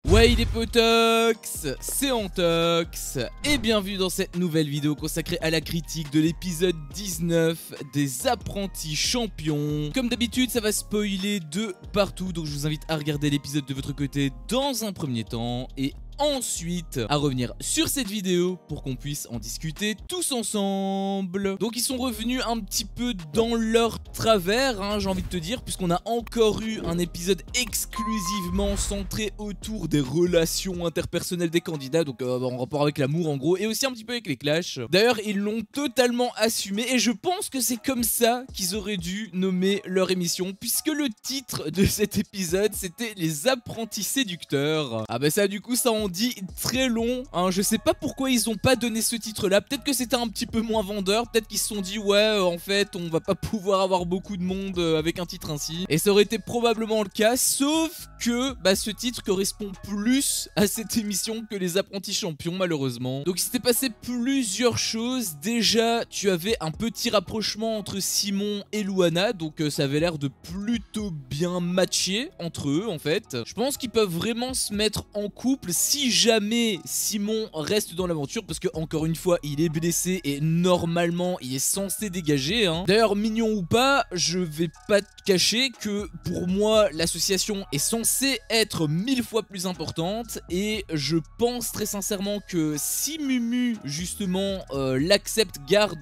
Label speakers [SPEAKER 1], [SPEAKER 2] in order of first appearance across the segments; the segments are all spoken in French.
[SPEAKER 1] Ouais les potox, c'est Antox et bienvenue dans cette nouvelle vidéo consacrée à la critique de l'épisode 19 des apprentis champions. Comme d'habitude ça va spoiler de partout, donc je vous invite à regarder l'épisode de votre côté dans un premier temps et ensuite à revenir sur cette vidéo pour qu'on puisse en discuter tous ensemble. Donc ils sont revenus un petit peu dans leur travers, hein, j'ai envie de te dire, puisqu'on a encore eu un épisode exclusivement centré autour des relations interpersonnelles des candidats, donc en rapport avec l'amour en gros, et aussi un petit peu avec les clashs. D'ailleurs ils l'ont totalement assumé et je pense que c'est comme ça qu'ils auraient dû nommer leur émission, puisque le titre de cet épisode c'était les apprentis séducteurs. Ah bah ça du coup ça en dit très long, hein. Je sais pas pourquoi ils ont pas donné ce titre là, peut-être que c'était un petit peu moins vendeur, peut-être qu'ils se sont dit ouais en fait on va pas pouvoir avoir beaucoup de monde avec un titre ainsi, et ça aurait été probablement le cas, sauf que bah, ce titre correspond plus à cette émission que les apprentis champions malheureusement. Donc il s'était passé plusieurs choses. Déjà tu avais un petit rapprochement entre Simon et Luana, donc ça avait l'air de plutôt bien matcher entre eux en fait. Je pense qu'ils peuvent vraiment se mettre en couple si jamais Simon reste dans l'aventure, parce que encore une fois il est blessé et normalement il est censé dégager, hein. D'ailleurs mignon ou pas, je vais pas te cacher que pour moi l'association est censée être 1000 fois plus importante, et je pense très sincèrement que si Mumu justement l'accepte,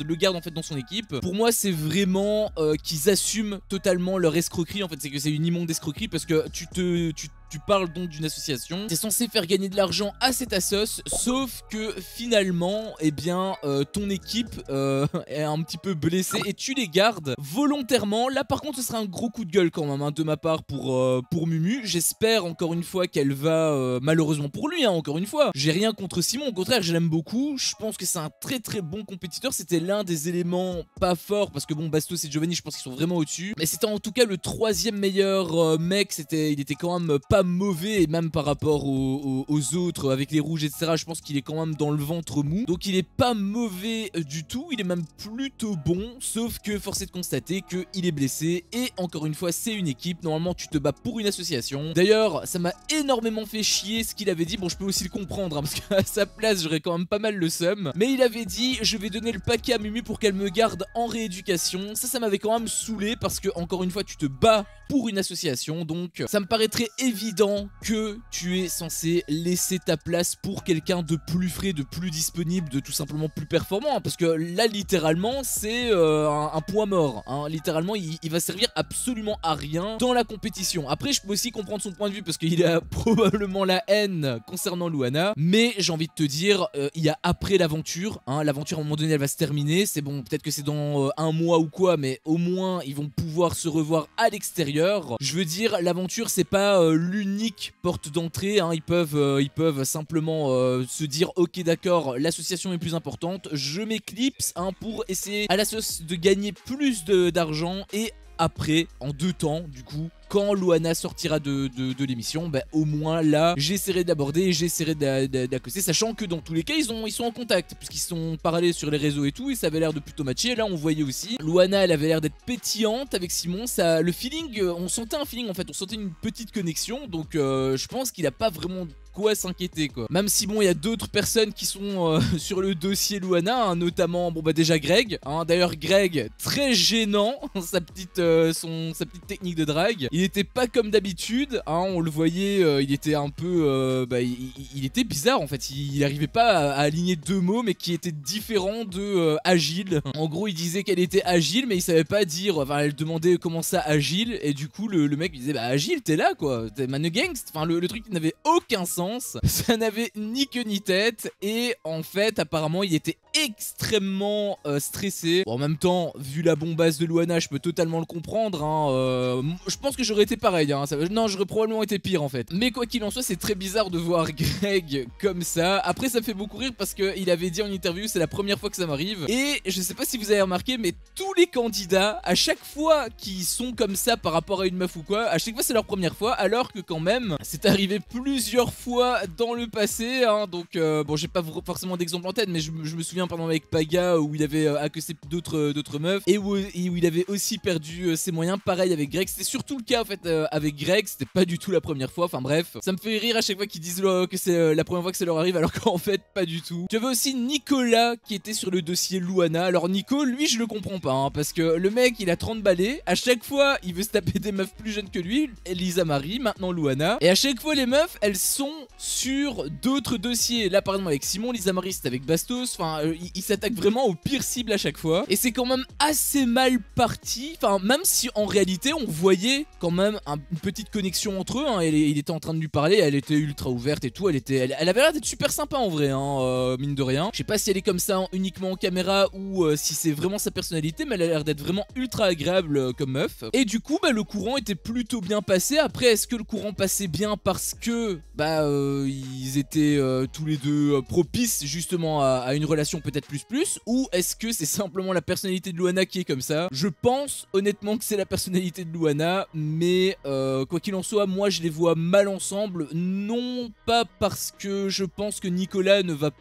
[SPEAKER 1] le garde en fait dans son équipe, pour moi c'est vraiment qu'ils assument totalement leur escroquerie en fait. C'est que c'est une immonde escroquerie, parce que tu parles donc d'une association, c'est censé faire gagner de l'argent à cette assos, sauf que finalement, eh bien, ton équipe est un petit peu blessée et tu les gardes volontairement. Là par contre ce sera un gros coup de gueule quand même, hein, de ma part pour Mumu. J'espère encore une fois qu'elle va, malheureusement pour lui, hein, encore une fois, j'ai rien contre Simon, au contraire je l'aime beaucoup, je pense que c'est un très bon compétiteur, c'était l'un des éléments pas forts, parce que bon Bastos et Giovanni je pense qu'ils sont vraiment au-dessus, mais c'était en tout cas le troisième meilleur mec, il était quand même pas mauvais, et même par rapport aux autres avec les rouges etc, je pense qu'il est quand même dans le ventre mou, donc il est pas mauvais du tout, il est même plutôt bon, sauf que force est de constater qu'il est blessé, et encore une fois c'est une équipe, normalement tu te bats pour une association. D'ailleurs ça m'a énormément fait chier ce qu'il avait dit, bon je peux aussi le comprendre, hein, parce qu'à sa place j'aurais quand même pas mal le seum, mais il avait dit je vais donner le paquet à Mumu pour qu'elle me garde en rééducation. Ça m'avait quand même saoulé, parce que encore une fois tu te bats pour une association, donc ça me paraîtrait évident que tu es censé laisser ta place pour quelqu'un de plus frais, de plus disponible, de tout simplement plus performant, hein, parce que là littéralement c'est un point mort, hein. Littéralement il va servir absolument à rien dans la compétition. Après je peux aussi comprendre son point de vue, parce qu'il a probablement la haine concernant Luana, mais j'ai envie de te dire il y a après l'aventure, hein. L'aventure à un moment donné elle va se terminer, c'est bon, peut-être que c'est dans un mois ou quoi, mais au moins ils vont pouvoir se revoir à l'extérieur. Je veux dire, l'aventure c'est pas l'unique porte d'entrée, hein. Ils peuvent simplement se dire ok d'accord, l'association est plus importante, je m'éclipse, hein, pour essayer à la sauce de gagner plus d'argent, et après, en 2 temps, du coup, quand Luana sortira de l'émission, bah, au moins là, j'essaierai d'aborder et j'essaierai d'accoster, sachant que dans tous les cas, ils sont en contact, puisqu'ils sont parlé sur les réseaux et tout, et ça avait l'air de plutôt matcher. Là, on voyait aussi, Luana, elle avait l'air d'être pétillante avec Simon, ça, le feeling, on sentait un feeling en fait, on sentait une petite connexion, donc je pense qu'il a pas vraiment quoi s'inquiéter quoi. Même si bon il y a d'autres personnes qui sont sur le dossier Luana, hein, notamment bon bah déjà Greg, hein. D'ailleurs Greg très gênant sa petite technique de drague, il était pas comme d'habitude, hein, on le voyait, il était un peu il était bizarre en fait, il arrivait pas à aligner 2 mots mais qui étaient différents de agile. En gros il disait qu'elle était agile mais il savait pas dire, enfin elle demandait comment ça agile, et du coup le mec lui disait bah agile t'es là quoi, t'es manegangst, enfin le truc n'avait aucun sens. Ça n'avait ni queue ni tête, et en fait apparemment il était extrêmement stressé. Bon, en même temps vu la bombasse de Luana je peux totalement le comprendre, hein. Je pense que j'aurais été pareil, hein. Non j'aurais probablement été pire en fait, mais quoi qu'il en soit c'est très bizarre de voir Greg comme ça. Après ça me fait beaucoup rire parce qu'il avait dit en interview c'est la première fois que ça m'arrive, et je sais pas si vous avez remarqué mais tous les candidats à chaque fois qui sont comme ça par rapport à une meuf ou quoi, à chaque fois c'est leur première fois, alors que quand même c'est arrivé plusieurs fois dans le passé, hein. Donc bon j'ai pas forcément d'exemple en tête, mais je me souviens souviens par exemple avec Paga où il avait accosté d'autres meufs et où il avait aussi perdu ses moyens. Pareil avec Greg, c'était surtout le cas en fait avec Greg, c'était pas du tout la première fois, enfin bref. Ça me fait rire à chaque fois qu'ils disent que c'est la première fois que ça leur arrive alors qu'en fait pas du tout. Tu avais aussi Nicolas qui était sur le dossier Luana. Alors Nico, lui je le comprends pas hein, parce que le mec il a 30 balais, à chaque fois il veut se taper des meufs plus jeunes que lui, Lisa Marie, maintenant Luana, et à chaque fois les meufs elles sont sur d'autres dossiers. Là par exemple avec Simon, Lisa Marie c'était avec Bastos, enfin il s'attaque vraiment aux pires cibles à chaque fois et c'est quand même assez mal parti, enfin même si en réalité on voyait quand même une petite connexion entre eux hein. Il était en train de lui parler, elle était ultra ouverte et tout, elle avait l'air d'être super sympa en vrai hein, mine de rien. Je sais pas si elle est comme ça uniquement en caméra ou si c'est vraiment sa personnalité, mais elle a l'air d'être vraiment ultra agréable comme meuf. Et du coup bah le courant était plutôt bien passé. Après est-ce que le courant passait bien parce que ils étaient tous les deux propices justement à une relation peut-être plus, ou est-ce que c'est simplement la personnalité de Luana qui est comme ça? Je pense honnêtement que c'est la personnalité de Luana, mais quoi qu'il en soit, moi je les vois mal ensemble, non pas parce que je pense que Nicolas ne va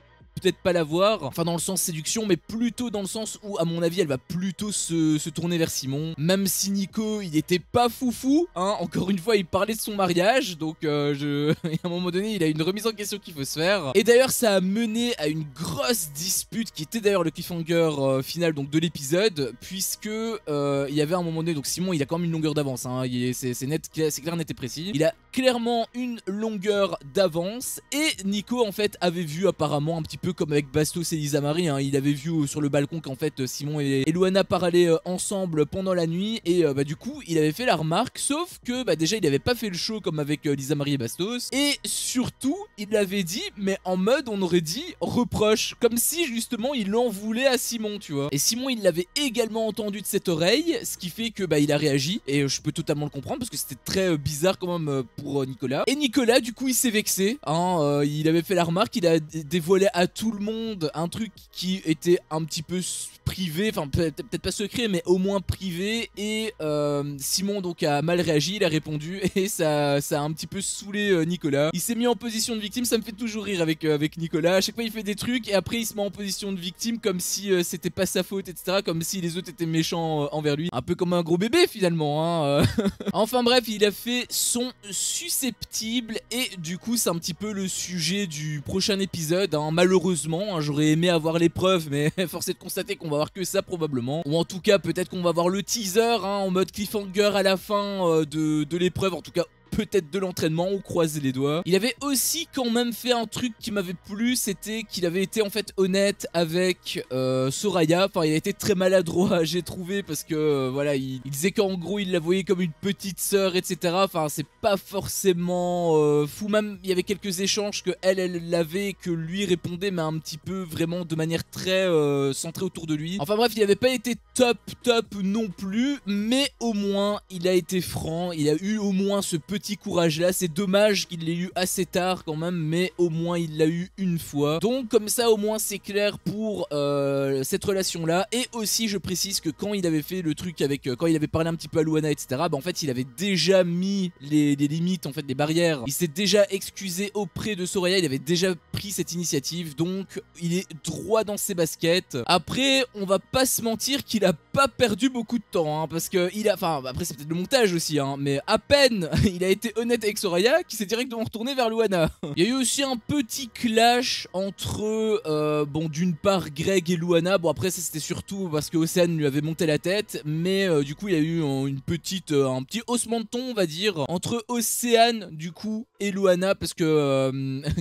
[SPEAKER 1] peut-être pas la voir, enfin dans le sens séduction, mais plutôt dans le sens où à mon avis elle va plutôt se tourner vers Simon. Même si Nico il était pas foufou hein, encore une fois il parlait de son mariage, donc à un moment donné il a une remise en question qu'il faut se faire. Et d'ailleurs ça a mené à une grosse dispute qui était d'ailleurs le cliffhanger final donc de l'épisode, puisque il y avait un moment donné, donc Simon il a quand même une longueur d'avance hein, c'est net, c'est clair, net et précis, il a clairement une longueur d'avance, et Nico en fait avait vu apparemment un petit peu comme avec Bastos et Lisa Marie hein, il avait vu sur le balcon qu'en fait Simon et Luana parlaient ensemble pendant la nuit, et du coup il avait fait la remarque, sauf que déjà il avait pas fait le show comme avec Lisa Marie et Bastos, et surtout il l'avait dit mais en mode on aurait dit reproche, comme si justement il en voulait à Simon, tu vois. Et Simon il l'avait également entendu de cette oreille, ce qui fait que il a réagi, et je peux totalement le comprendre parce que c'était très bizarre quand même pour Nicolas. Et Nicolas du coup il s'est vexé hein, il avait fait la remarque, il a dévoilé à tout le monde un truc qui était un petit peu privé, enfin peut-être pas secret mais au moins privé, et Simon donc a mal réagi, il a répondu et ça a un petit peu saoulé Nicolas. Il s'est mis en position de victime, ça me fait toujours rire avec Nicolas, à chaque fois il fait des trucs et après il se met en position de victime comme si c'était pas sa faute, etc., comme si les autres étaient méchants envers lui, un peu comme un gros bébé finalement hein. Enfin bref, il a fait son susceptible, et du coup c'est un petit peu le sujet du prochain épisode hein. Malheureusement hein, j'aurais aimé avoir les preuves, mais force est de constater qu'on va voir que ça probablement, ou en tout cas peut-être qu'on va voir le teaser hein, en mode cliffhanger à la fin de l'épreuve, en tout cas peut-être de l'entraînement, on croise les doigts. Il avait aussi quand même fait un truc qui m'avait plu, c'était qu'il avait été en fait honnête avec Soraya. Enfin il a été très maladroit j'ai trouvé, parce que voilà il disait qu'en gros il la voyait comme une petite sœur, etc. Enfin c'est pas forcément fou, même il y avait quelques échanges que elle l'avait, que lui répondait, mais un petit peu vraiment de manière très centrée autour de lui. Enfin bref, il avait pas été top non plus, mais au moins il a été franc, il a eu au moins ce petit courage là. C'est dommage qu'il l'ait eu assez tard quand même, mais au moins il l'a eu une fois, donc comme ça au moins c'est clair pour cette relation là. Et aussi je précise que quand il avait fait le truc avec quand il avait parlé un petit peu à Luana, etc., en fait il avait déjà mis les limites, en fait les barrières, il s'est déjà excusé auprès de Soraya, il avait déjà pris cette initiative, donc il est droit dans ses baskets. Après on va pas se mentir qu'il a pas perdu beaucoup de temps hein, parce que il a, enfin après c'est peut-être le montage aussi hein, mais à peine il a été honnête avec Soraya qui s'est directement retourné vers Luana. Il y a eu aussi un petit clash entre bon d'une part Greg et Luana. Bon après ça c'était surtout parce que Océane lui avait monté la tête, mais du coup il y a eu un petit haussement de ton on va dire entre Océane du coup et Luana, parce que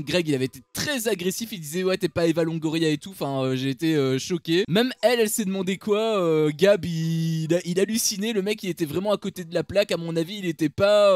[SPEAKER 1] Greg il avait été très agressif, il disait ouais t'es pas Eva Longoria et tout, enfin j'ai été choqué. Même elle s'est demandé quoi, Gab il hallucinait, le mec il était vraiment à côté de la plaque, à mon avis il était pas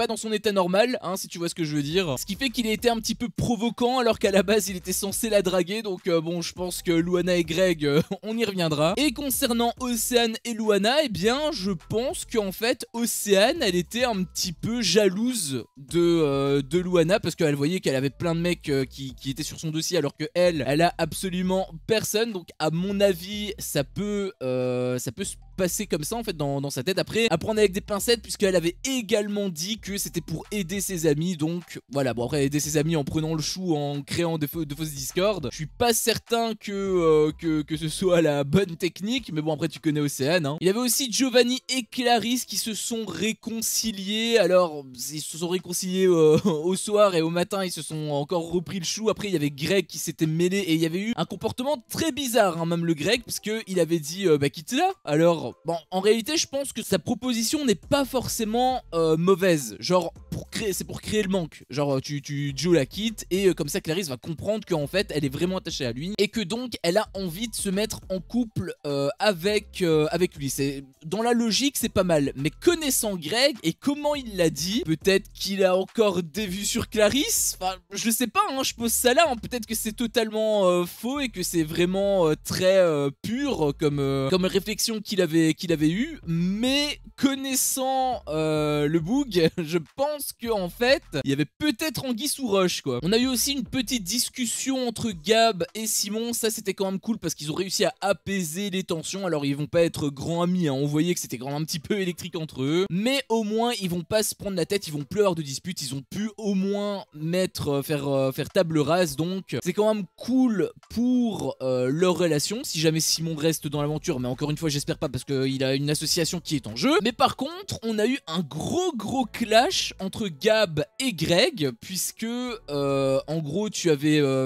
[SPEAKER 1] dans son état normal hein, si tu vois ce que je veux dire, ce qui fait qu'il a été un petit peu provoquant alors qu'à la base il était censé la draguer, donc bon je pense que Luana et Greg on y reviendra. Et concernant Océane et Luana, eh bien je pense qu'en fait Océane elle était un petit peu jalouse de Luana, parce qu'elle voyait qu'elle avait plein de mecs qui étaient sur son dossier alors que elle a absolument personne, donc à mon avis ça peut se passé comme ça en fait dans sa tête. Après, à prendre avec des pincettes, puisqu'elle avait également dit que c'était pour aider ses amis. Donc voilà, bon après aider ses amis en prenant le chou, en créant de fausses Discord. Je suis pas certain que ce soit la bonne technique, mais bon après tu connais Océane, hein. Il y avait aussi Giovanni et Clarisse qui se sont réconciliés. Alors ils se sont réconciliés au soir, et au matin ils se sont encore repris le chou. Après il y avait Greg qui s'était mêlé, et il y avait eu un comportement très bizarre, hein, même le Greg, parce qu'il avait dit bah quitte-la. Alors bon, en réalité je pense que sa proposition n'est pas forcément mauvaise, genre c'est pour créer le manque, genre Joe la quitte, et comme ça Clarisse va comprendre qu'en fait elle est vraiment attachée à lui, et que donc elle a envie de se mettre en couple avec lui. C'est dans la logique, c'est pas mal, mais connaissant Greg et comment il l'a dit, peut-être qu'il a encore des vues sur Clarisse. Enfin je sais pas, hein, je pose ça là, hein. Peut-être que c'est totalement faux et que c'est vraiment très pur comme réflexion qu'il avait eu, mais connaissant le boug, je pense que en fait il y avait peut-être anguille sous roche, quoi. On a eu aussi une petite discussion entre Gab et Simon. Ça c'était quand même cool parce qu'ils ont réussi à apaiser les tensions. Alors ils vont pas être grands amis, hein. On voyait que c'était quand même un petit peu électrique entre eux, mais au moins ils vont pas se prendre la tête, ils vont plus avoir de disputes. Ils ont pu au moins faire table rase, donc c'est quand même cool pour leur relation, si jamais Simon reste dans l'aventure. Mais encore une fois j'espère pas, parce qu'il a une association qui est en jeu. Mais par contre on a eu un gros clash entre Gab et Greg, puisque en gros tu avais à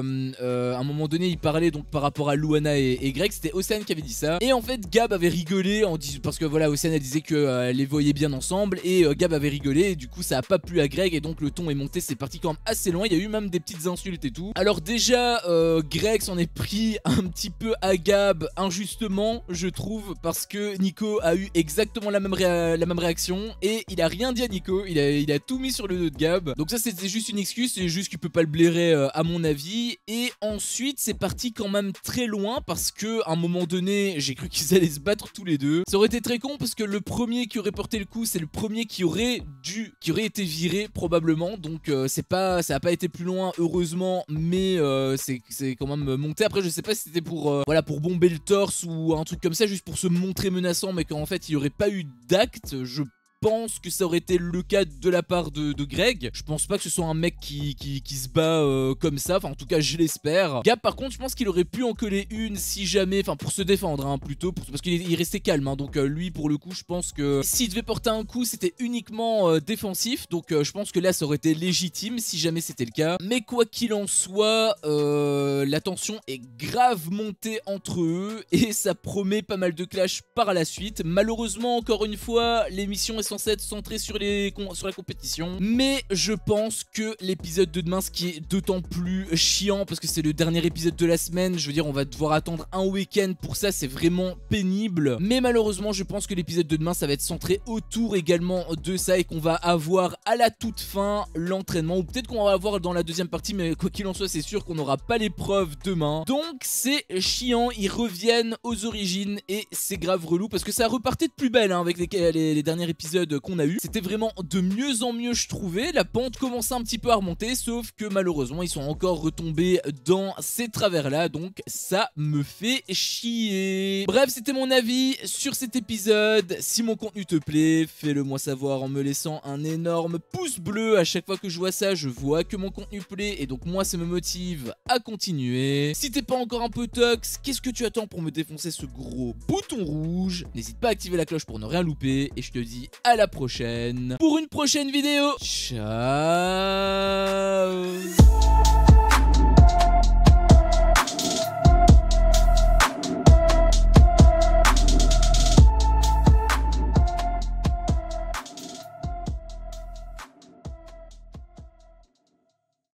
[SPEAKER 1] un moment donné il parlait donc par rapport à Luana et Greg, c'était Océane qui avait dit ça, et en fait Gab avait rigolé en disant, parce que voilà Océane elle disait qu'elle les voyait bien ensemble, et Gab avait rigolé, et du coup ça a pas plu à Greg, et donc le ton est monté, c'est parti quand même assez loin, il y a eu même des petites insultes et tout. Alors déjà Greg s'en est pris un petit peu à Gab injustement, je trouve, parce que Nico a eu exactement la même réaction, et il a rien dit à Nico, il a tout mis sur le dos de Gab. Donc ça c'était juste une excuse, c'est juste qu'il peut pas le blairer à mon avis. Et ensuite c'est parti quand même très loin, parce que à un moment donné j'ai cru qu'ils allaient se battre tous les deux. Ça aurait été très con, parce que le premier qui aurait porté le coup c'est le premier qui aurait été viré probablement. Donc ça a pas été plus loin heureusement, mais c'est quand même monté. Après je sais pas si c'était pour voilà, pour bomber le torse ou un truc comme ça, juste pour se montrer menaçant, mais qu'en fait il y aurait pas eu d'acte. Je pense que ça aurait été le cas de la part de Greg. Je pense pas que ce soit un mec qui se bat comme ça, enfin en tout cas je l'espère. Gab par contre je pense qu'il aurait pu en coller une si jamais, enfin pour se défendre hein, plutôt, parce qu'il restait calme hein. Donc lui pour le coup je pense que s'il devait porter un coup c'était uniquement défensif, donc je pense que là ça aurait été légitime si jamais c'était le cas. Mais quoi qu'il en soit, la tension est grave montée entre eux, et ça promet pas mal de clash par la suite. Malheureusement encore une fois l'émission est censé être centré sur la compétition, mais je pense que l'épisode de demain, ce qui est d'autant plus chiant parce que c'est le dernier épisode de la semaine, je veux dire on va devoir attendre un week-end pour ça, c'est vraiment pénible. Mais malheureusement je pense que l'épisode de demain ça va être centré autour également de ça, et qu'on va avoir à la toute fin l'entraînement, ou peut-être qu'on va avoir dans la deuxième partie, mais quoi qu'il en soit c'est sûr qu'on n'aura pas l'épreuve demain. Donc c'est chiant, ils reviennent aux origines et c'est grave relou parce que ça repartait de plus belle hein, avec les derniers épisodes qu'on a eu. C'était vraiment de mieux en mieux je trouvais, la pente commençait un petit peu à remonter, sauf que malheureusement ils sont encore retombés dans ces travers là, donc ça me fait chier. Bref, c'était mon avis sur cet épisode. Si mon contenu te plaît, fais-le moi savoir en me laissant un énorme pouce bleu. À chaque fois que je vois ça, je vois que mon contenu plaît, et donc moi ça me motive à continuer. Si t'es pas encore un peu tox, qu'est-ce que tu attends pour me défoncer ce gros bouton rouge? N'hésite pas à activer la cloche pour ne rien louper, et je te dis à la prochaine pour une prochaine vidéo. Ciao.